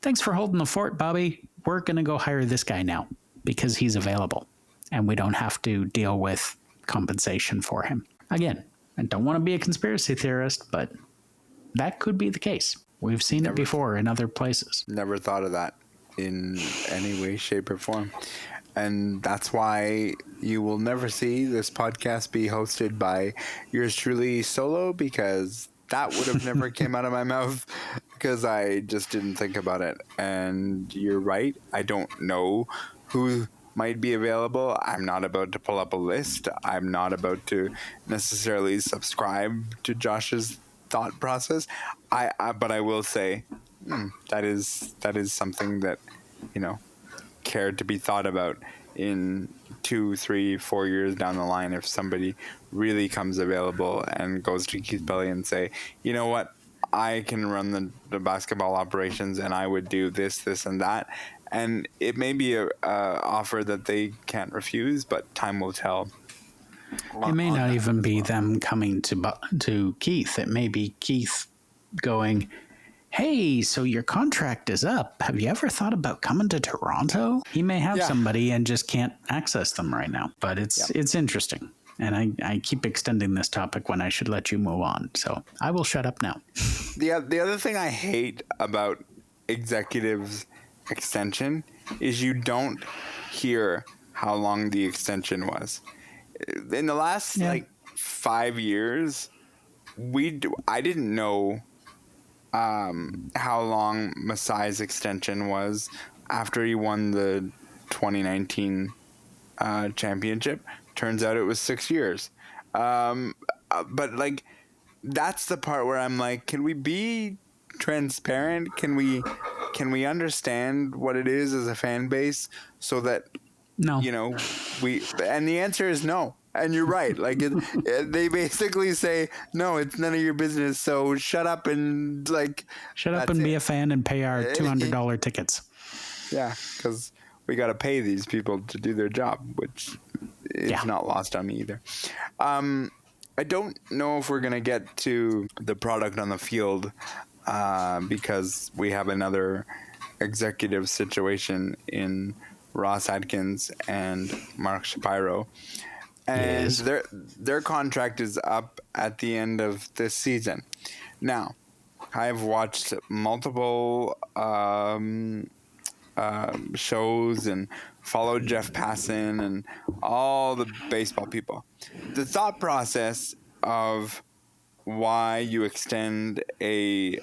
S9: thanks for holding the fort, Bobby. We're going to go hire this guy now because he's available and we don't have to deal with compensation for him. Again, I don't want to be a conspiracy theorist, but that could be the case. We've seen it before in other places.
S7: Never thought of that in any way, shape, or form. And that's why you will never see this podcast be hosted by yours truly solo, because that would have never came out of my mouth because I just didn't think about it. And you're right. I don't know who might be available. I'm not about to pull up a list. I'm not about to necessarily subscribe to Josh's thought process. But I will say that is something that, cared to be thought about in 2, 3, 4 years down the line. If somebody really comes available and goes to Keith Pelly and say, you know what, I can run the basketball operations and I would do this, and that. And it may be a offer that they can't refuse, but time will tell.
S9: It may not even be them coming to Keith. It may be Keith going, hey, so your contract is up. Have you ever thought about coming to Toronto? He may have somebody and just can't access them right now. But it's interesting. And I keep extending this topic when I should let you move on. So I will shut up now.
S7: The other thing I hate about executives extension is you don't hear how long the extension was. In the last 5 years, I didn't know how long Masai's extension was after he won the 2019 championship. Turns out it was 6 years. But like, that's the part where I'm like, can we be transparent? Can we understand what it is as a fan base so that
S9: No.
S7: and the answer is no. And you're right. Like they basically say, no, it's none of your business. So shut up and
S9: be a fan and pay our $200 tickets.
S7: Yeah, because we got to pay these people to do their job, which is not lost on me either. I don't know if we're going to get to the product on the field because we have another executive situation in Ross Atkins and Mark Shapiro. And their contract is up at the end of this season. Now, I've watched multiple shows and followed Jeff Passan and all the baseball people. The thought process of why you extend a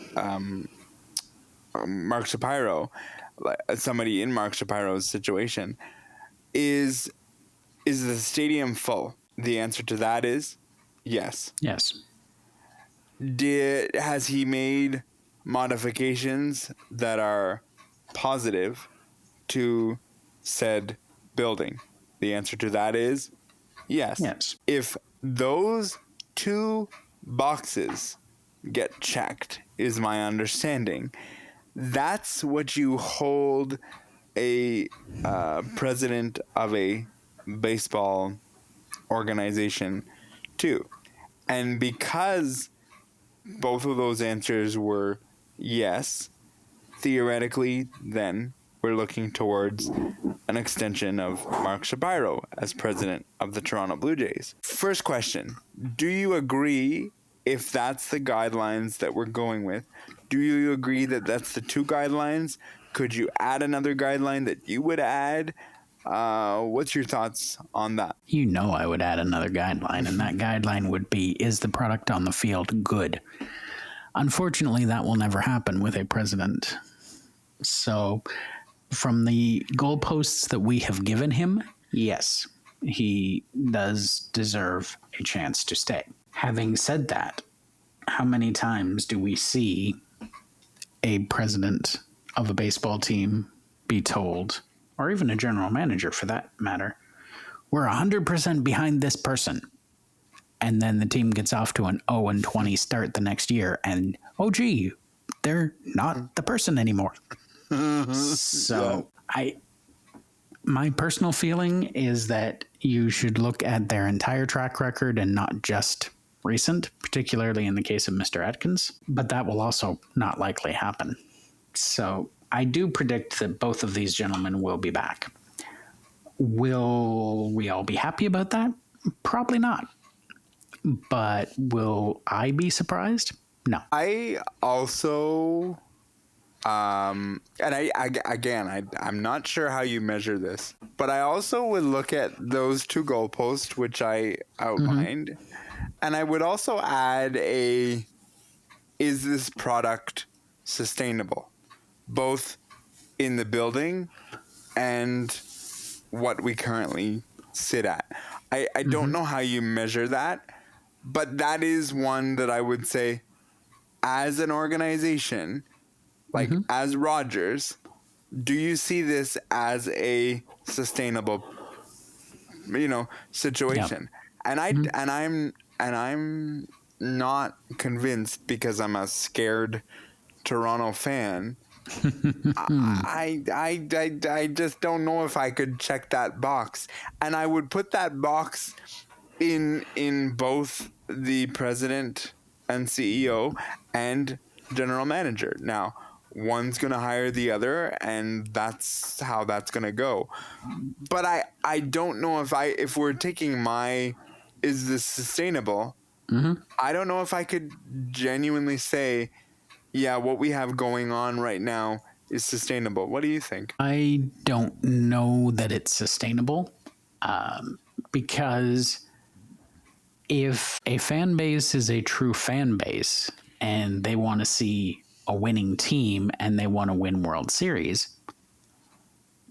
S7: Mark Shapiro, somebody in Mark Shapiro's situation, is the stadium full? The answer to that is yes.
S9: Yes.
S7: Has he made modifications that are positive to said building? The answer to that is yes.
S9: Yes.
S7: If those two boxes get checked, is my understanding, that's what you hold a president of a baseball organization to. And because both of those answers were yes, theoretically, then we're looking towards an extension of Mark Shapiro as president of the Toronto Blue Jays. First question, do you agree if that's the guidelines that we're going with? Do you agree that that's the two guidelines? Could you add another guideline that you would add? What's your thoughts on that?
S9: I would add another guideline, and that guideline would be, is the product on the field good? Unfortunately, that will never happen with a president. So, from the goalposts that we have given him, yes, he does deserve a chance to stay. Having said that, how many times do we see a president of a baseball team be told, or even a general manager for that matter, we're 100% behind this person, and then the team gets off to an 0-20 start the next year, and oh gee, they're not the person anymore. So my personal feeling is that you should look at their entire track record and not just recent, particularly in the case of Mr. Atkins, but that will also not likely happen. So I do predict that both of these gentlemen will be back. Will we all be happy about that? Probably not. But will I be surprised? No.
S7: I also, and I'm not sure how you measure this, but I also would look at those two goalposts, which I outlined, and I would also add is this product sustainable? Both in the building and what we currently sit at. I don't know how you measure that, but that is one that I would say, as an organization, like as Rogers, do you see this as a sustainable, situation? Yep. And I'm not convinced, because I'm a scared Toronto fan. I just don't know if I could check that box, and I would put that box in both the president and CEO and general manager. Now, one's going to hire the other, and that's how that's going to go. But I don't know if we're taking is this sustainable? I don't know if I could genuinely say, yeah, what we have going on right now is sustainable. What do you think?
S9: I don't know that it's sustainable, because if a fan base is a true fan base and they want to see a winning team and they want to win World Series,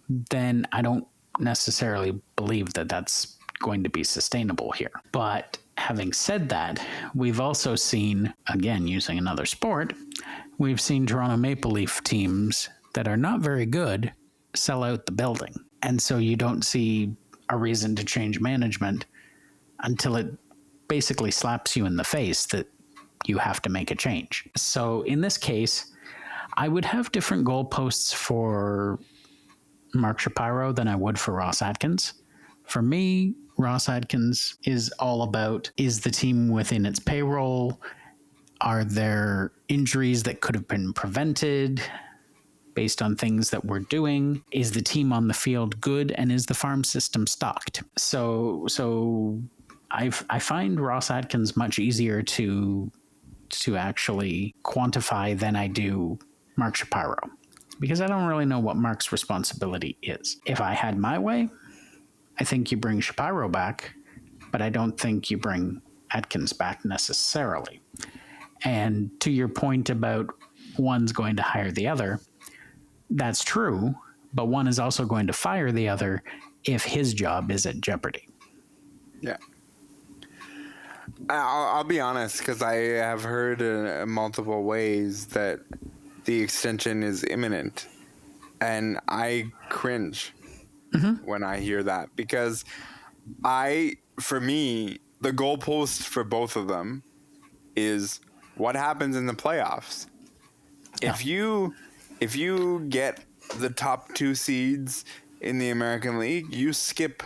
S9: then I don't necessarily believe that that's going to be sustainable here. But having said that, we've also seen, again, using another sport, we've seen Toronto Maple Leaf teams that are not very good sell out the building. And so you don't see a reason to change management until it basically slaps you in the face that you have to make a change. So in this case, I would have different goalposts for Mark Shapiro than I would for Ross Atkins. For me, Ross Atkins is all about, is the team within its payroll? Are there injuries that could have been prevented based on things that we're doing? Is the team on the field good? And is the farm system stocked? So I find Ross Atkins much easier to actually quantify than I do Mark Shapiro, because I don't really know what Mark's responsibility is. If I had my way, I think you bring Shapiro back, but I don't think you bring Atkins back necessarily. And to your point about one's going to hire the other, that's true, but one is also going to fire the other if his job is at jeopardy.
S7: Yeah. I'll be honest, because I have heard in multiple ways that the extension is imminent, and I cringe when I hear that, because for me, the goalpost for both of them is what happens in the playoffs. If you get the top 2 seeds in the American League, you skip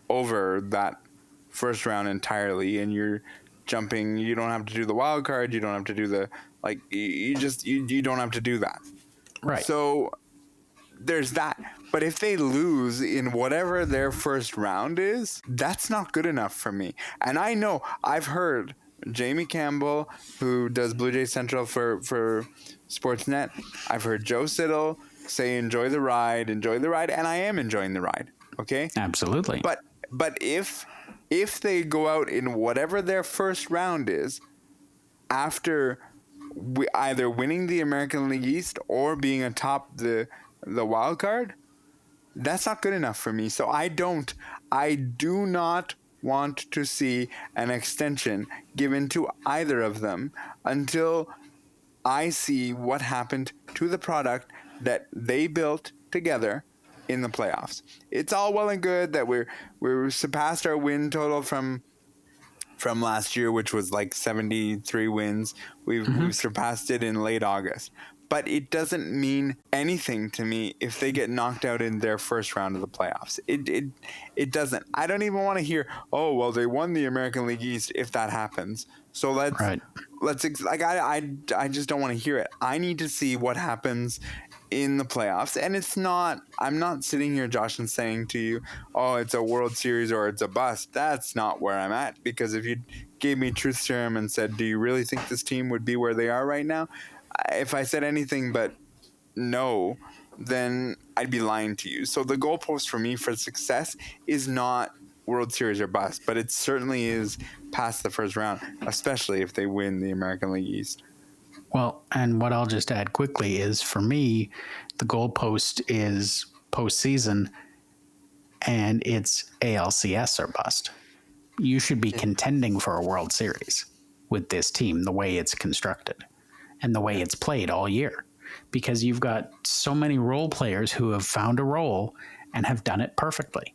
S7: over that first round entirely, and you're jumping. You don't have to do the wild card. You don't have to do the you don't have to do that.
S9: Right.
S7: So there's that. But if they lose in whatever their first round is, that's not good enough for me. And I know I've heard Jamie Campbell, who does Blue Jays Central for Sportsnet, I've heard Joe Siddle say enjoy the ride, and I am enjoying the ride. Okay?
S9: Absolutely.
S7: But if they go out in whatever their first round is, after either winning the American League East or being atop the wild card, that's not good enough for me. So I do not want to see an extension given to either of them until I see what happened to the product that they built together in the playoffs. It's all well and good that we're surpassed our win total from last year, which was like 73 wins. We've surpassed it in late August. But it doesn't mean anything to me if they get knocked out in their first round of the playoffs. It doesn't. I don't even want to hear, oh, well, they won the American League East if that happens. So I just don't want to hear it. I need to see what happens in the playoffs. And I'm not sitting here, Josh, and saying to you, oh, it's a World Series or it's a bust. That's not where I'm at. Because if you gave me truth serum and said, do you really think this team would be where they are right now? If I said anything but no, then I'd be lying to you. So the goalpost for me for success is not World Series or bust, but it certainly is past the first round, especially if they win the American League East.
S9: Well, and what I'll just add quickly is, for me, the goalpost is postseason, and it's ALCS or bust. You should be contending for a World Series with this team, the way it's constructed and the way it's played all year, because you've got so many role players who have found a role and have done it perfectly.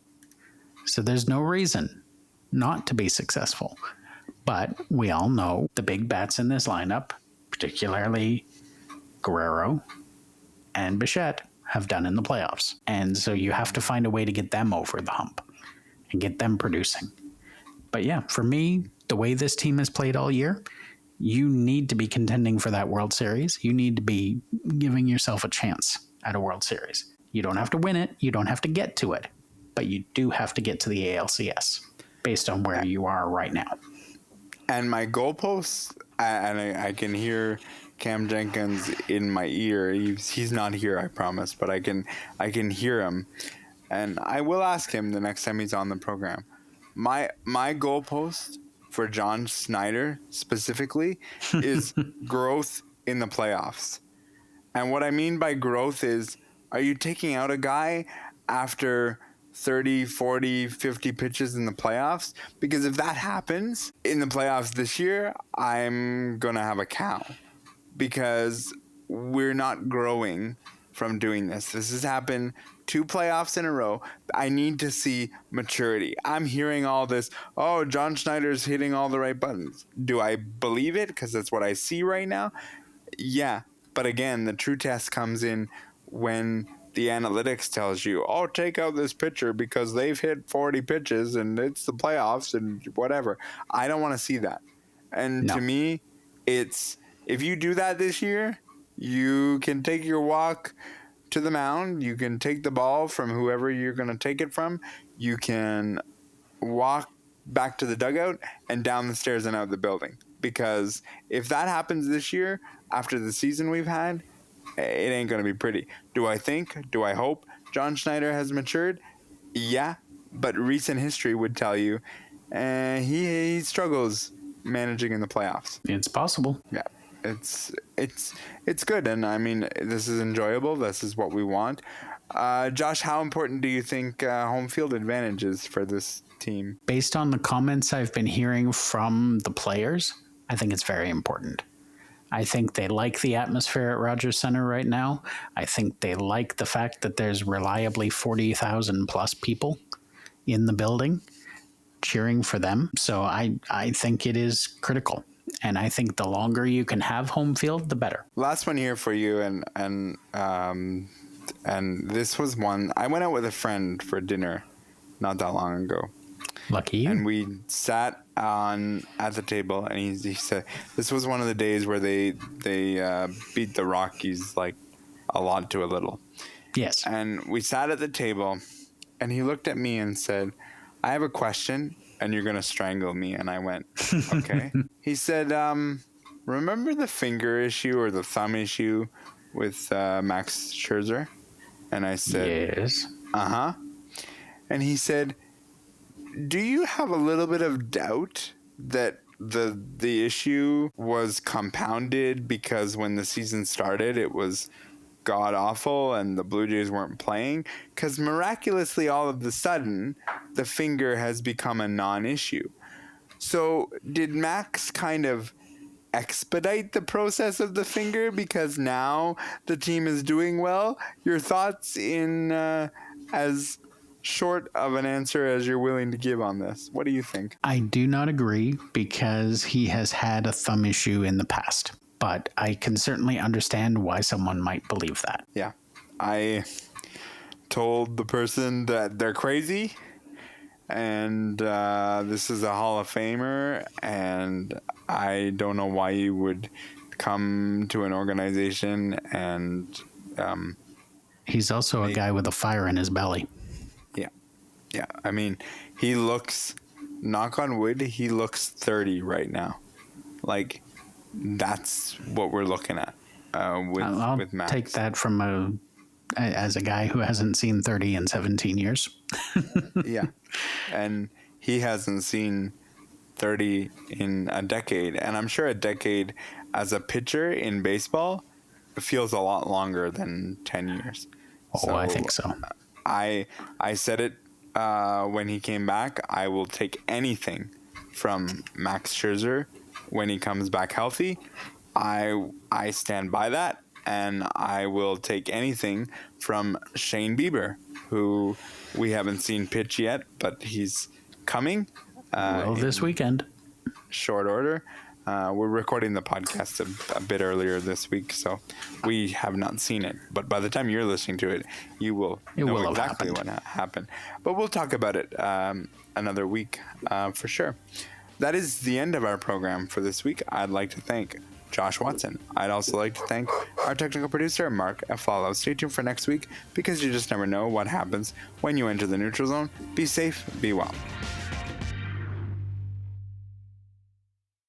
S9: So there's no reason not to be successful. But we all know the big bats in this lineup, particularly Guerrero and Bichette, have done in the playoffs. And so you have to find a way to get them over the hump and get them producing. But yeah, for me, the way this team has played all year, you need to be contending for that World Series. You need to be giving yourself a chance at a World Series. You don't have to win it. You don't have to get to it. But you do have to get to the ALCS based on where you are right now.
S7: And my goalposts, and I can hear Cam Jenkins in my ear. He's not here, I promise, but I can hear him. And I will ask him the next time he's on the program. My goalpost for John Schneider specifically is growth in the playoffs. And what I mean by growth is, are you taking out a guy after 30, 40, 50 pitches in the playoffs? Because if that happens in the playoffs this year, I'm going to have a cow. Because we're not growing from doing this. This has happened 2 playoffs in a row. I need to see maturity. I'm hearing all this, oh, John Schneider's hitting all the right buttons. Do I believe it? Because that's what I see right now. Yeah. But again, the true test comes in when the analytics tells you, oh, take out this pitcher because they've hit 40 pitches and it's the playoffs and whatever. I don't want to see that. And to me, it's, if you do that this year, you can take your walk to the mound. You can take the ball from whoever you're going to take it from. You can walk back to the dugout and down the stairs and out the building. Because if that happens this year, after the season we've had, it ain't going to be pretty. Do I hope John Schneider has matured? Yeah, but recent history would tell you he struggles managing in the playoffs.
S9: It's possible.
S7: Yeah, it's good. And I mean, this is enjoyable. This is what we want. Josh, how important do you think home field advantage is for this team?
S9: Based on the comments I've been hearing from the players, I think it's very important. I think they like the atmosphere at Rogers Center right now. I think they like the fact that there's reliably 40,000 plus people in the building cheering for them. So I think it is critical. And I think the longer you can have home field, the better.
S7: Last one here for you. And this was one, I went out with a friend for dinner not that long ago.
S9: Lucky you.
S7: And we sat at the table, and he said this was one of the days where they beat the Rockies like a lot to a little.
S9: Yes.
S7: And we sat at the table, and he looked at me and said, I have a question, and you're going to strangle me. And I went, okay. He said, remember the finger issue or the thumb issue with Max Scherzer? And I said,
S9: yes.
S7: Uh-huh. And he said, do you have a little bit of doubt that the issue was compounded because when the season started, it was god awful and the Blue Jays weren't playing? Because miraculously, all of a sudden, the finger has become a non-issue. So did Max kind of expedite the process of the finger because now the team is doing well? Your thoughts in as short of an answer as you're willing to give on this. What do you think?
S9: I do not agree because he has had a thumb issue in the past, but I can certainly understand why someone might believe that.
S7: Yeah. I told the person that they're crazy and this is a Hall of Famer and I don't know why you would come to an organization and
S9: he's also a guy with a fire in his belly.
S7: Yeah, I mean, he looks, knock on wood, he looks 30 right now. Like, that's what we're looking at with Max.
S9: Take that from as a guy who hasn't seen 30 in 17 years.
S7: Yeah, and he hasn't seen 30 in a decade. And I'm sure a decade as a pitcher in baseball feels a lot longer than 10 years.
S9: Oh, I think so.
S7: I said it when he came back. I will take anything from Max Scherzer when he comes back healthy. I stand by that, and I will take anything from Shane Bieber, who we haven't seen pitch yet, but he's coming.
S9: This weekend.
S7: Short order. We're recording the podcast a bit earlier this week, so we have not seen it. But by the time you're listening to it, you will know exactly what happened. But we'll talk about it another week for sure. That is the end of our program for this week. I'd like to thank Josh Watson. I'd also like to thank our technical producer, Mark Aflalo. Stay tuned for next week because you just never know what happens when you enter the neutral zone. Be safe, be well.